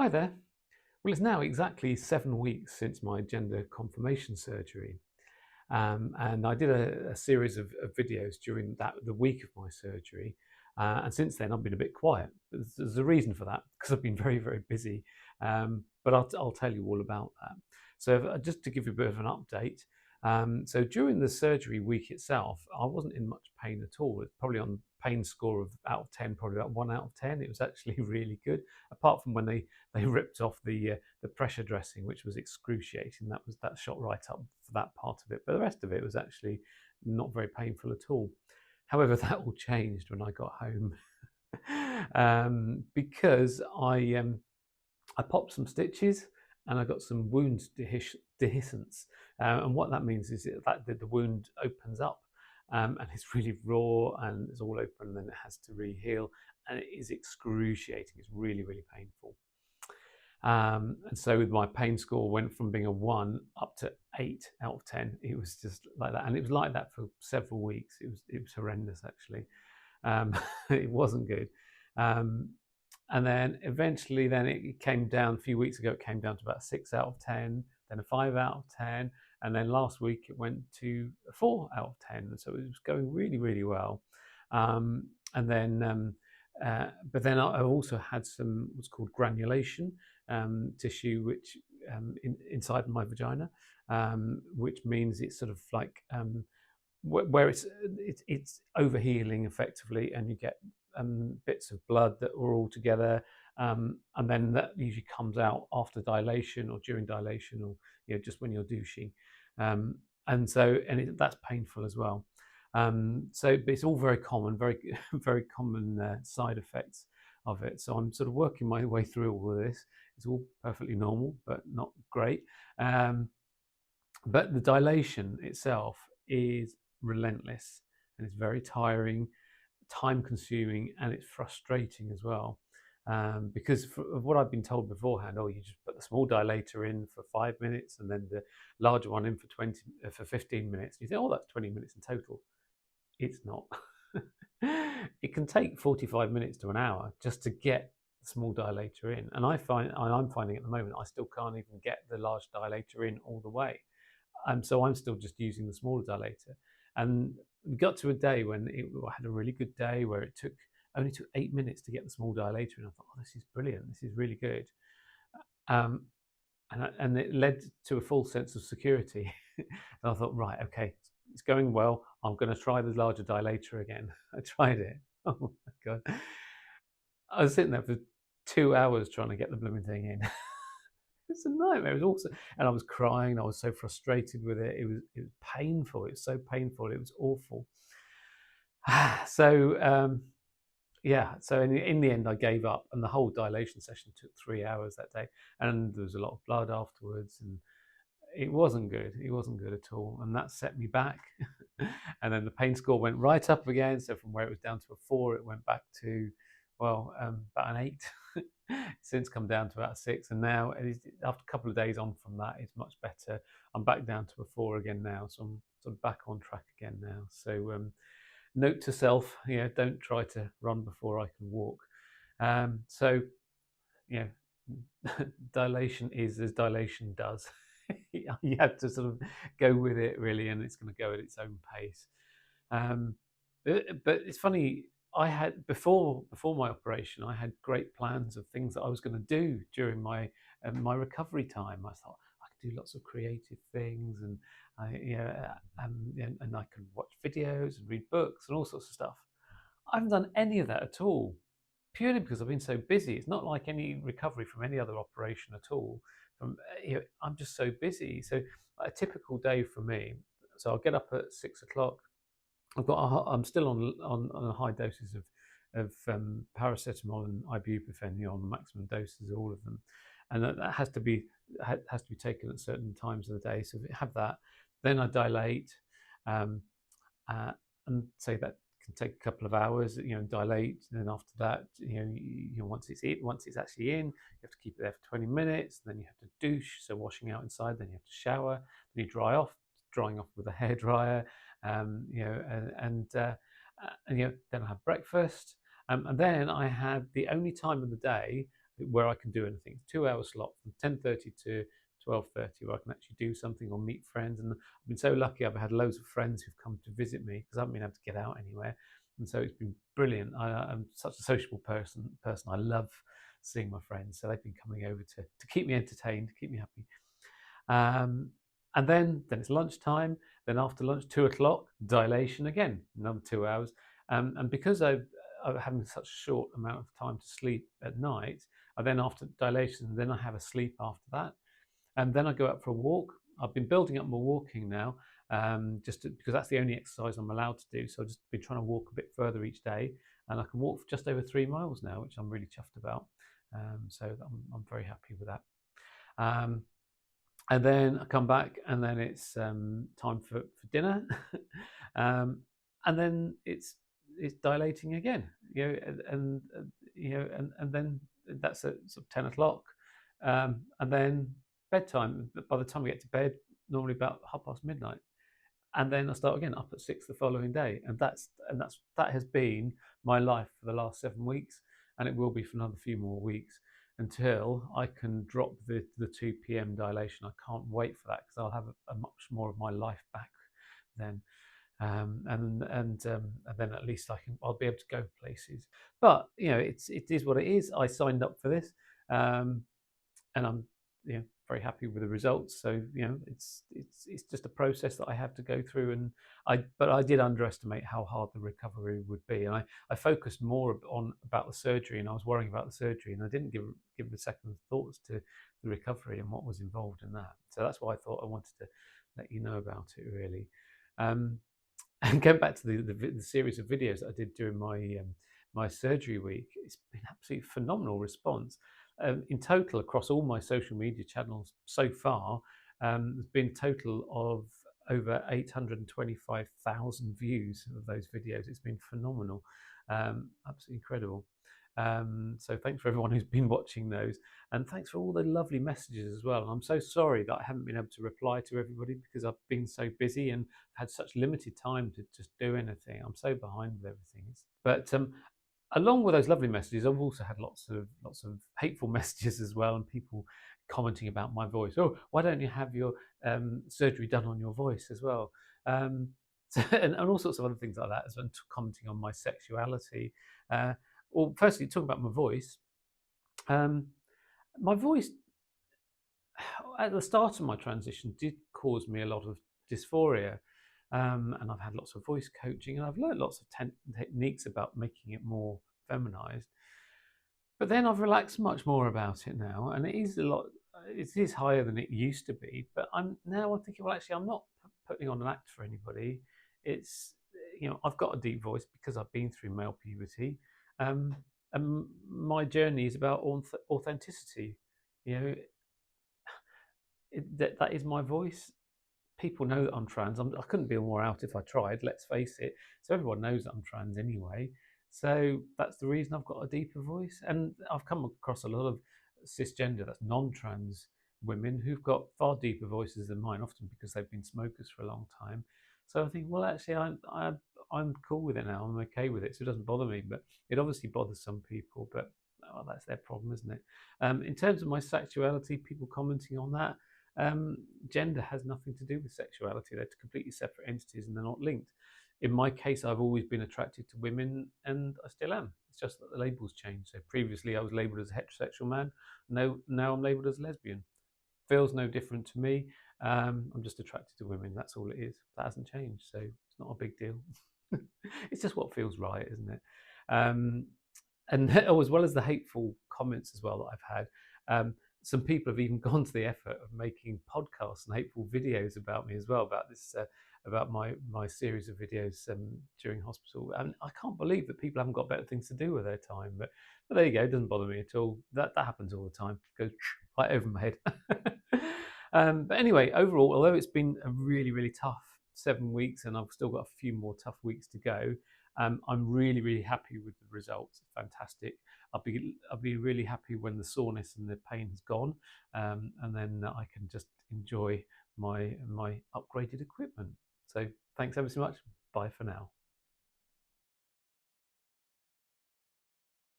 Hi there. Well, it's now exactly 7 weeks since my gender confirmation surgery. And I did a series of videos during the week of my surgery. And since then, I've been a bit quiet. There's a reason for that because I've been very, very busy. But I'll tell you all about that. So, just to give you a bit of an update. So, during the surgery week itself, I wasn't in much pain at all. It's probably on pain score of out of 10, probably about 1 out of 10. It was actually really good, apart from when they ripped off the pressure dressing, which was excruciating. That shot right up for that part of it, but the rest of it was actually not very painful at all. However, that all changed when I got home because I popped some stitches and I got some wound dehiscence. And what that means is that the wound opens up and it's really raw and it's all open and then it has to re-heal and it is excruciating. It's really, really painful. And so my pain score went from being a 1 up to 8 out of 10. It was just like that. And it was like that for several weeks. It was horrendous, actually. It wasn't good. And then eventually it came down, a few weeks ago, it came down to about 6 out of 10, then a 5 out of 10. And then last week it went to a 4 out of 10. So it was going really, really well. But then I also had some what's called granulation tissue, which inside my vagina, which means it's sort of like where it's overhealing effectively, and you get bits of blood that are all together, and then that usually comes out after dilation or during dilation, or just when you're douching, that's painful as well. So it's all very common, very very common side effects of it. So I'm sort of working my way through all of this. It's all perfectly normal, but not great. But the dilation itself is relentless and it's very tiring, time consuming, and it's frustrating as well. Because of what I've been told beforehand, you just put the small dilator in for 5 minutes and then the larger one in for 15 minutes. You think, that's 20 minutes in total. It's not. It can take 45 minutes to an hour just to get the small dilator in. And I'm finding at the moment, I still can't even get the large dilator in all the way. So I'm still just using the smaller dilator. And we got to a day when I had a really good day where it only took 8 minutes to get the small dilator. And I thought, this is brilliant. This is really good. And it led to a full sense of security. And I thought, right, okay, it's going well. I'm going to try the larger dilator again. I tried it. Oh my God. I was sitting there for 2 hours trying to get the blooming thing in. It's a nightmare. It was also, and I was crying. I was so frustrated with it. It was painful. It was so painful. It was awful. So So in the end, I gave up, and the whole dilation session took 3 hours that day, and there was a lot of blood afterwards, and it wasn't good. It wasn't good at all, and that set me back. And then the pain score went right up again. So from where it was down to a 4, it went back to about an 8. Since come down to about a 6, and now after a couple of days on from that, it's much better. I'm back down to a 4 again now, so I'm sort of back on track again now. So note to self, don't try to run before I can walk. Dilation is as dilation does. You have to sort of go with it, really, and it's going to go at its own pace. But it's funny. I had before my operation, I had great plans of things that I was going to do during my recovery time. I thought I could do lots of creative things, and and I could watch videos and read books and all sorts of stuff. I haven't done any of that at all, purely because I've been so busy. It's not like any recovery from any other operation at all. I'm just so busy. So a typical day for me. So I'll get up at 6 o'clock. I'm still on high doses of paracetamol and ibuprofen, on the maximum doses of all of them, and that has to be taken at certain times of the day. So if you have that, then I dilate, and say that can take a couple of hours, dilate, and then after that, once it's actually in, you have to keep it there for 20 minutes. Then you have to douche, so washing out inside. Then you have to shower. Then you drying off with a hairdryer. Then I have breakfast, and then I had the only time of the day where I can do anything. 2 hour slot from 10:30 to 12:30, where I can actually do something or meet friends. And I've been so lucky. I've had loads of friends who've come to visit me because I haven't been able to get out anywhere, and so it's been brilliant. I'm such a sociable person. I love seeing my friends, so they've been coming over to keep me entertained, to keep me happy. And then it's lunchtime. Then after lunch, 2 o'clock, dilation again, another 2 hours. And because I'm having such a short amount of time to sleep at night, I then after dilation, then I have a sleep after that, and then I go out for a walk. I've been building up my walking now, because that's the only exercise I'm allowed to do. So I've just been trying to walk a bit further each day, and I can walk for just over 3 miles now, which I'm really chuffed about. So I'm very happy with that. And then I come back, and then it's time for dinner, and then it's dilating again, and then that's at sort of 10 o'clock, and then bedtime. But by the time we get to bed, normally about midnight, and then I start again up at 6 the following day, and that has been my life for the last 7 weeks, and it will be for another few more weeks until I can drop the 2 p.m. dilation. I can't wait for that because I'll have a much more of my life back then. And then at least I'll be able to go places. But it is what it is. I signed up for this, and I'm very happy with the results. So it's just a process that I have to go through, and I did underestimate how hard the recovery would be, and I focused more on about the surgery, and I was worrying about the surgery, and I didn't give the second thoughts to the recovery and what was involved in that. So that's why I thought I wanted to let you know about it, really. And going back to the series of videos that I did during my surgery week, it's been absolutely phenomenal response. In total, across all my social media channels so far, there's been a total of over 825,000 views of those videos. It's been phenomenal, absolutely incredible. So thanks for everyone who's been watching those, and thanks for all the lovely messages as well. And I'm so sorry that I haven't been able to reply to everybody because I've been so busy and had such limited time to just do anything. I'm so behind with everything. But along with those lovely messages, I've also had lots of hateful messages as well, and people commenting about my voice. Oh, why don't you have your surgery done on your voice as well? And all sorts of other things like that, as well, commenting on my sexuality. Well, firstly, talking about my voice. My voice at the start of my transition did cause me a lot of dysphoria, and I've had lots of voice coaching, and I've learned lots of techniques about making it more feminized. But then I've relaxed much more about it now, and it is a lot. It is higher than it used to be. But I'm thinking, well, actually, I'm not putting on an act for anybody. It's I've got a deep voice because I've been through male puberty. And my journey is about authenticity. That is my voice. People know that I'm trans. I couldn't be more out if I tried, let's face it. So everyone knows that I'm trans anyway. So that's the reason I've got a deeper voice. And I've come across a lot of cisgender, that's non-trans women, who've got far deeper voices than mine, often because they've been smokers for a long time. So I think, well, actually, I'm cool with it now. I'm okay with it, so it doesn't bother me. But it obviously bothers some people. But that's their problem, isn't it? In terms of my sexuality, people commenting on that, gender has nothing to do with sexuality. They're completely separate entities, and they're not linked. In my case, I've always been attracted to women, and I still am. It's just that the labels changed. So previously, I was labelled as a heterosexual man. Now I'm labelled as lesbian. Feels no different to me. I'm just attracted to women. That's all it is. That hasn't changed, so it's not a big deal. It's just what feels right, isn't it? And as well as the hateful comments as well that I've had, some people have even gone to the effort of making podcasts and hateful videos about me as well, about this, about my series of videos during hospital. And I can't believe that people haven't got better things to do with their time. But there you go. It doesn't bother me at all. That happens all the time. It goes right over my head. But anyway, overall, although it's been a really, really tough 7 weeks, and I've still got a few more tough weeks to go, I'm really, really happy with the results. Fantastic. I'll be really happy when the soreness and the pain has gone, and then I can just enjoy my upgraded equipment. So thanks ever so much. Bye for now.